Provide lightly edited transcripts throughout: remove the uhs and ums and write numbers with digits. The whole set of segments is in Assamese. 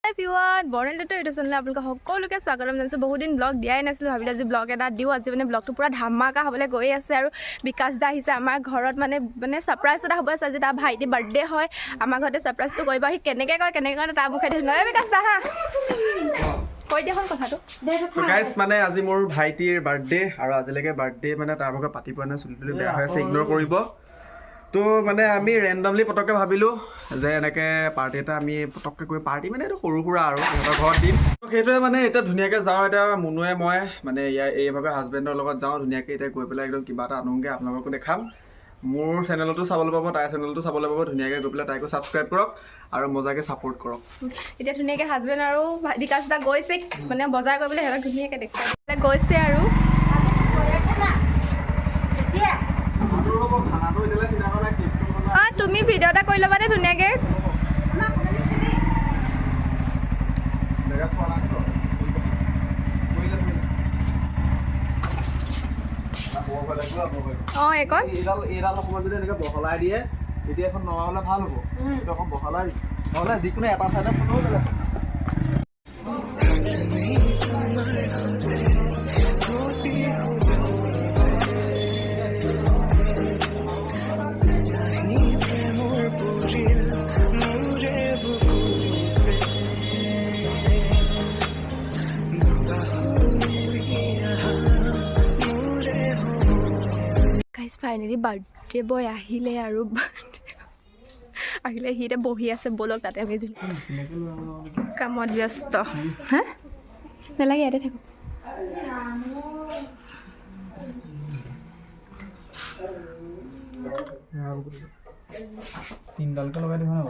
everyone, bornali YouTube channel আপোনালোক সকলোকে স্বাগতম জনাইছো। বহুত দিন ব্লগ দিয়াই নাছিল, ভাবিলা যে ব্লগ এটা দিও। আজি মানে ব্লগটো পুৰা ধামাকা হ'বলৈ গৈ আছে আৰু bikashda আহিছে আমাৰ ঘৰত। মানে সাৰপ্ৰাইজ এটা হ'ব আছে। আজি তাৰ ভাইটি বাৰ্থডে হয়, আমাৰ ঘৰতে সাৰপ্ৰাইজটো কৰিব। সি কেনেকৈ কয় তাৰ মুখে ধৰি নহয় bikashda হা কৈ দিয়া হ'ল কথাটো। তো গাইস মানে আজি মোৰ ভাইটিৰ বাৰ্থডে আৰু আজিলৈকে বাৰ্থডে মানে তাৰ ভাগে পাতি পোৱা নাই, চুলিটো বেয়া হৈ আছে, ইগনোৰ কৰিব। তো মানে আমি ৰেণ্ডমলি পটককৈ ভাবিলোঁ যে এনেকৈ পাৰ্টি এটা আমি পটককৈ কৰি পাৰ্টি মানে এইটো সৰু সুৰা আৰু সিহঁতৰ ঘৰত দিম। সেইটোৱে মানে এতিয়া ধুনীয়াকৈ যাওঁ। এতিয়া মুনুৱে মই মানে এইভাগে হাজবেণ্ডৰ লগত যাওঁ ধুনীয়াকৈ। এতিয়া গৈ পেলাই একদম কিবা এটা আনোগৈ, আপোনালোককো দেখাম। মোৰ চেনেলতো চাবলৈ পাব, তাইৰ চেনেলতো চাবলৈ পাব। ধুনীয়াকৈ গৈ পেলাই তাইকো ছাবস্ক্ৰাইব কৰক আৰু মজাকৈ ছাপোৰ্ট কৰক। এতিয়া ধুনীয়াকৈ হাজবেণ্ড আৰু bikashda গৈছে মানে বজাৰ কৰিবলৈ, সিহঁতক ধুনীয়াকৈ দেখুৱাই গৈছে আৰু তুমি ভিডিঅ' এটা কৰি ল'বা দেই ধুনীয়াকৈ। অঁ এইকণ এইডাল অকণমান যদি এনেকৈ বহলাই দিয়ে তেতিয়া এখন নমা হ'লে ভাল হ'ব। এইটো অকণ বহলাই নহ'লে যিকোনো এটা ঠাইতে ফটো হৈ যাব। ফাইনেলি বাৰ্থডে বয় আহিলে আৰু আহিলে সি এতিয়া বহি আছে। ব'লক তাতে আমি কামত ব্যস্ত। হা নালাগে, ইয়াতে থাকোঁ। তিনডালকে লগাই দিব না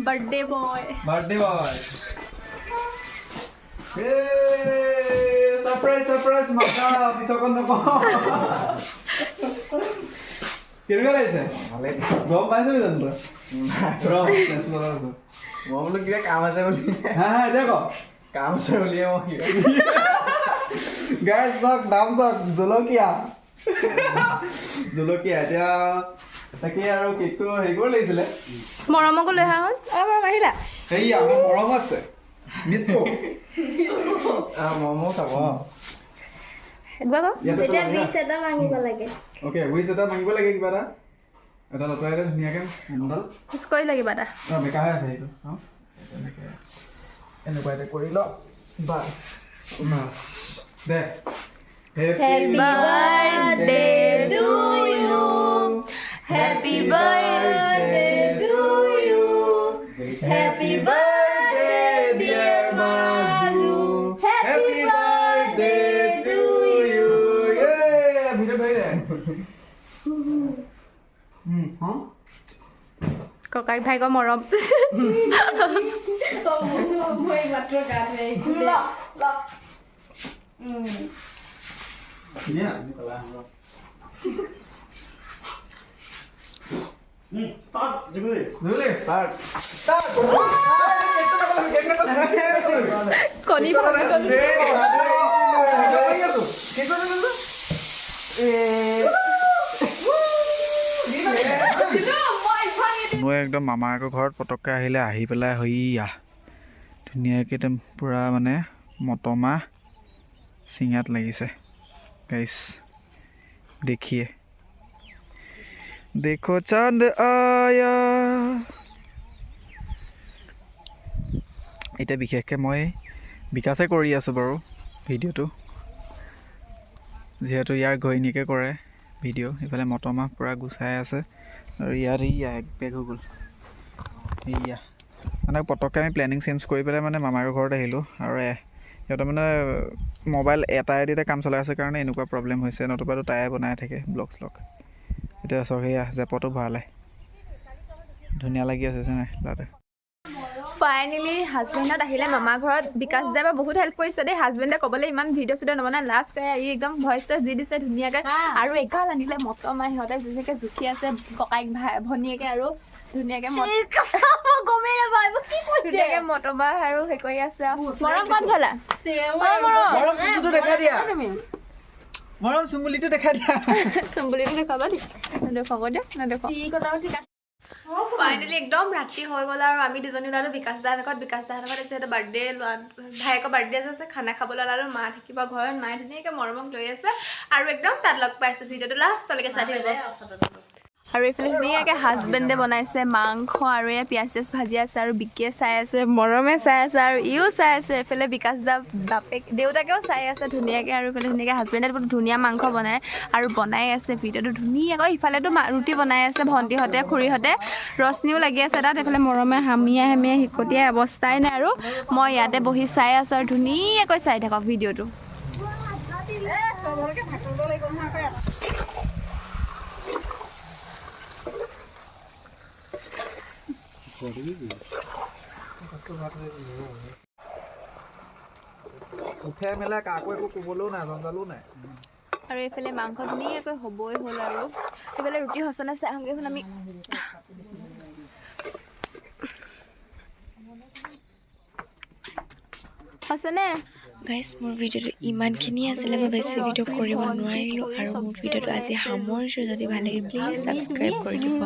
birthday boy. Hey, surprise, maka bisokon nako. Kenapa লাগিছে? ভালে। গম পাইছো জানো? ব্রো, নেছনল তো। মই বলো কিবা কাম আছে বলি। হ্যাঁ, দেখো। কাম আছে বলি মই। গাইস দক নাম দক জলকিয়া এতিয়া তাকে আৰু কেকটো হেৰি কৰিব লাগিছিলে। মৰমকো লৈ আহা হ'ল। মৰম আহিলা? হেই আমাৰ মৰম আছে মিছকো মৰমো চাব এতিয়া উইচ এটা মাঙিব লাগে। অ'কে, উইচ এটা মাঙিব লাগে। কিবা এটা লতাই ধুনীয়াকৈ মনডাল উইচ কৰি লাগিব এটা বেকা হৈ আছে সেইটো। এনেকুৱা এটা কৰি ল বাছ দে। Happy birthday to you. Happy birthday to you. Happy birthday dear Maju. Happy birthday to you. Yeah, video bhai huh? ককাই ভাই কো মৰম। মই মাত্ৰ গাত নাই। ল Yeah, start. Jumle. Start. কণী মই একদম মামাকৰ ঘৰত পটককৈ আহিলে, আহি পেলাই হৈয়া ধুনীয়াকৈ একদম পূৰা মানে মটমা চিঙাত লাগিছে। গাইস देखिए, देखो चांद आया। এটা বিশেষকৈ মই বিকাশে কৰি আছোঁ বাৰু ভিডিঅ'টো, যিহেতু ইয়াৰ ঘৈণীয়েকে কৰে ভিডিঅ'। এইফালে মটমাহ পূৰা গুচাই আছে আৰু ইয়াত এক বেগ হৈ গ'ল। এয়া মানে পটককৈ আমি প্লেনিং চেঞ্জ কৰি পেলাই মানে মামাৰ ঘৰত আহিলোঁ। আৰু সিহঁতৰ মানে মোবাইল এটাইদিতে কাম চলাই আছে কাৰণে এনেকুৱা প্ৰব্লেম হৈছে, নতুবাতো তাই বনাই থাকে ব্লগ শ্লগ। এতিয়া চব সেয়া জেপতো ভৰালে, ধুনীয়া লাগি আছে নাই ল'ৰাটো। ফাইনেলি হাজবেণ্ডত আহিলে মামা ঘৰত। bikashda বা বহুত হেল্প কৰিছে দেই। হাজবেণ্ডে ক'বলৈ ইমান ভিডিঅ' চিডিঅ' নবনাই, লাষ্ট কৰে ই একদম ভইচ চইচ দি দিছে ধুনীয়াকৈ। আৰু এগাল আনিলে মটমাহ, সিহঁতে ধুনীয়াকৈ জুখি আছে ককাইক ভনীয়েকে আৰু ধুনীয়াকৈ ধুনীয়াকৈ মটৰমাহ আৰু হেৰি কৰি আছে মৰম ক'ত গ'লা মৰম চুচুটো দেখাই দিয়া মৰম চুমুলিটো দেখাই দিয়া চুম্বুলিটো দেখাবা নি নেদেখাব দিয়ক নেদেখাব ফাইনেলি একদম ৰাতি হৈ গ'ল আৰু আমি দুজনী ওলালোঁ বিকাশদাহঁতৰ ঘৰত আছে সিহঁতৰ বাৰ্থডে ভায়েকৰ বাৰ্থডে আছে খানা খাবলৈ ওলালোঁ মা থাকিব ঘৰত মায়ে ধুনীয়াকৈ মৰমক লৈ আছে আৰু একদম তাত লগ পাইছোঁ ভিডিঅ'টো লাষ্টলৈকে চাই থাকিব আৰু এইফালে ধুনীয়াকৈ হাজবেণ্ডে বনাইছে মাংস আৰু এয়া পিঁয়াজ চিয়াজ ভাজি আছে আৰু বিকিয়ে চাই আছে মৰমে চাই আছে আৰু ইও চাই আছে এইফালে বিকাশদা বাপেক দেউতাকেও চাই আছে ধুনীয়াকৈ আৰু এইফালে ধুনীয়াকৈ হাজবেণ্ডে বহুত ধুনীয়া মাংস বনায় আৰু বনাই আছে ভিডিঅ'টো ধুনীয়াকৈ ইফালেতো ৰুটি বনাই আছে ভণ্টিহঁতে খুৰীহঁতে ৰচনীও লাগি আছে তাত এইফালে মৰমে হামিয়াই শিকটিয়াই অৱস্থাই নাই আৰু মই ইয়াতে বহি চাই আছোঁ আৰু ধুনীয়াকৈ চাই থাকক ভিডিঅ'টো উঠাই মেলা কাকো একো ক'বলৈও নাই জঞ্জালো নাই আৰু এইফালে মাংস ধুনীয়াকৈ হ'বই হ'ল আৰু এইফালে ৰুটি সচনা চাই আহোঁগৈ হ'ল আমি সঁচানে গাইজ মোৰ ভিডিঅ'টো ইমানখিনি আছিলে মই বেছি ভিডিঅ' কৰিব নোৱাৰিলোঁ আৰু মোৰ ভিডিঅ'টো আজি সামৰিছোঁ যদি ভাল লাগে প্লিজ ছাবস্ক্ৰাইব কৰি দিব